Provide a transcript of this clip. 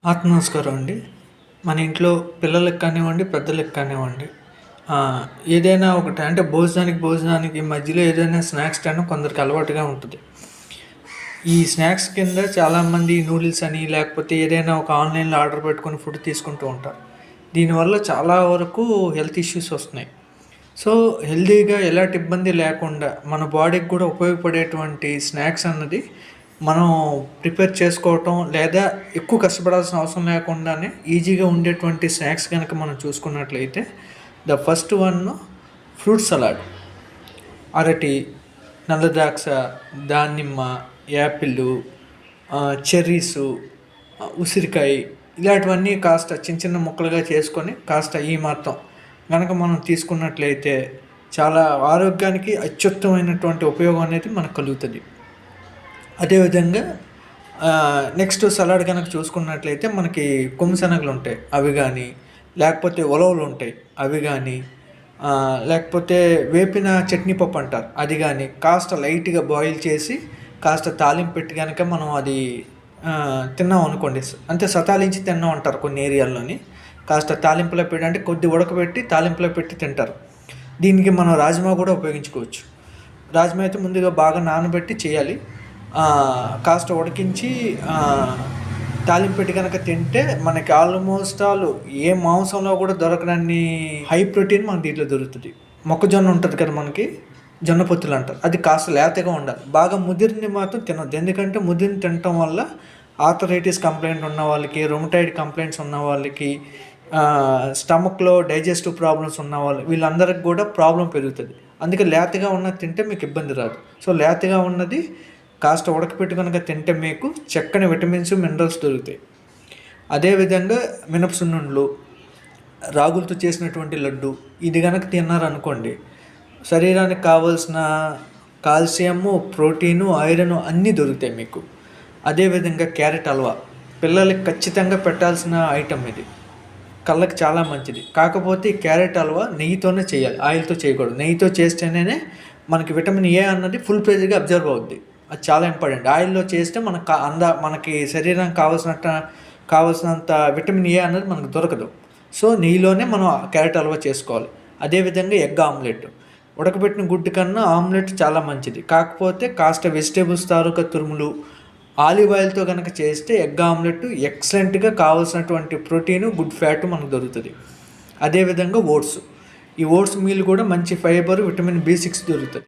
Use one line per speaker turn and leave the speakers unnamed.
నమస్కారం అండి. మన ఇంట్లో పిల్లలకి కానివ్వండి, పెద్దలకి కానివ్వండి, ఏదైనా ఒకటి అంటే భోజనానికి మధ్యలో ఏదైనా స్నాక్స్ తినడం కొందరికి అలవాటుగా ఉంటుంది. ఈ స్నాక్స్ కింద చాలామంది నూడిల్స్ అని, లేకపోతే ఏదైనా ఒక ఆన్‌లైన్‌లో ఆర్డర్ పెట్టుకొని ఫుడ్ తీసుకుంటూ ఉంటారు. దీనివల్ల చాలా వరకు హెల్త్ ఇష్యూస్ వస్తున్నాయి. సో, హెల్తీగా ఎలాంటి ఇబ్బంది లేకుండా మన బాడీకి కూడా ఉపయోగపడేటువంటి స్నాక్స్ అన్నది మనం ప్రిపేర్ చేసుకోవటం, లేదా ఎక్కువ కష్టపడాల్సిన అవసరం లేకుండానే ఈజీగా ఉండేటువంటి స్నాక్స్ గనక మనం చూసుకున్నట్లయితే, the first one fruit salad. అరటి, నల్ల ద్రాక్ష, దానిమ్మ, యాపిల్లు, చెర్రీసు, ఉసిరికాయ, ఇలాంటివన్నీ కాస్త చిన్న చిన్న ముక్కలుగా చేసుకొని కాస్త ఈ మాత్రం గనక మనం తీసుకున్నట్లయితే చాలా ఆరోగ్యానికి అత్యుత్తమైనటువంటి ఉపయోగం అనేది మనకు కలుగుతుంది. అదేవిధంగా నెక్స్ట్ సలాడ్ కనుక చూసుకున్నట్లయితే మనకి కొమ్ము శనగలు ఉంటాయి, అవి కానీ, లేకపోతే ఉలవలు ఉంటాయి, అవి కానీ, లేకపోతే వేపిన చట్నీ పప్పు అంటారు, అది కానీ కాస్త లైట్గా బాయిల్ చేసి కాస్త తాలింపు పెట్టి కనుక మనం అది తిన్నాం అనుకోండి, అంటే సతాలించి తిన్నాం అంటారు కొన్ని ఏరియాల్లోని. కాస్త తాలింపులో పెట్టి అంటే కొద్ది ఉడకబెట్టి తాలింపులో పెట్టి తింటారు. దీనికి మనం రాజ్మా కూడా ఉపయోగించుకోవచ్చు. రాజ్మా అయితే ముందుగా బాగా నానబెట్టి చేయాలి. కాస్త ఉడికించి తాలింపు పెట్టి కనుక తింటే మనకి ఆల్మోస్ట్ ఆల్ ఏ మాంసంలో కూడా దొరకనన్ని హై ప్రోటీన్ మనకి దీంట్లో దొరుకుతుంది. మొక్కజొన్న ఉంటుంది కదా మనకి, జొన్న పొత్తులు అంటారు, అది కాస్త లేతగా ఉండాలి. బాగా ముదిరిని మాత్రం తినొద్దు, ఎందుకంటే ముదిరిని తినటం వల్ల ఆర్థరైటిస్ కంప్లైంట్ ఉన్న వాళ్ళకి, రొమటైడ్ కంప్లైంట్స్ ఉన్న వాళ్ళకి, స్టమక్లో డైజెస్టివ్ ప్రాబ్లమ్స్ ఉన్న వాళ్ళు, వీళ్ళందరికీ కూడా ప్రాబ్లం పెరుగుతుంది. అందుకే లేతగా ఉన్నది తింటే మీకు ఇబ్బంది రాదు. సో లేతగా ఉన్నది కాస్త ఉడకపెట్టి కనుక తింటే మీకు చక్కని విటమిన్స్, మినరల్స్ దొరుకుతాయి. అదేవిధంగా మినపసున్నుండలు, రాగులతో చేసినటువంటి లడ్డు, ఇది కనుక తిన్నారనుకోండి, శరీరానికి కావాల్సిన కాల్షియము, ప్రోటీను, ఐరన్ అన్నీ దొరుకుతాయి మీకు. అదేవిధంగా క్యారెట్ హల్వా పిల్లలకి ఖచ్చితంగా పెట్టాల్సిన ఐటమ్ ఇది, కళ్ళకి చాలా మంచిది. కాకపోతే ఈ క్యారెట్ హల్వా నెయ్యితోనే చేయాలి, ఆయిల్తో చేయకూడదు. నెయ్యితో చేస్తేనే మనకి విటమిన్ ఏ అన్నది ఫుల్ పేజ్గా అబ్జర్వ్ అవుద్ది, అది చాలా ఇంపార్టెంట్. ఆయిల్లో చేస్తే మనకి శరీరానికి కావాల్సినంత విటమిన్ ఏ అన్నది మనకు దొరకదు. సో నెయ్యిలోనే మనం క్యారెట్ హల్వా చేసుకోవాలి. అదేవిధంగా ఎగ్ ఆమ్లెట్, ఉడకబెట్టిన గుడ్డు కన్నా ఆమ్లెట్ చాలా మంచిది. కాకపోతే కాస్త వెజిటేబుల్స్ తాలూకా తురుములు, ఆలివ్ ఆయిల్తో కనుక చేస్తే ఎగ్ ఆమ్లెట్ ఎక్సలెంట్గా కావాల్సినటువంటి ప్రోటీను, గుడ్ ఫ్యాట్ మనకు దొరుకుతుంది. అదేవిధంగా ఓట్స్, ఈ ఓట్స్ మీల్ కూడా మంచి ఫైబర్, విటమిన్ B6 దొరుకుతుంది.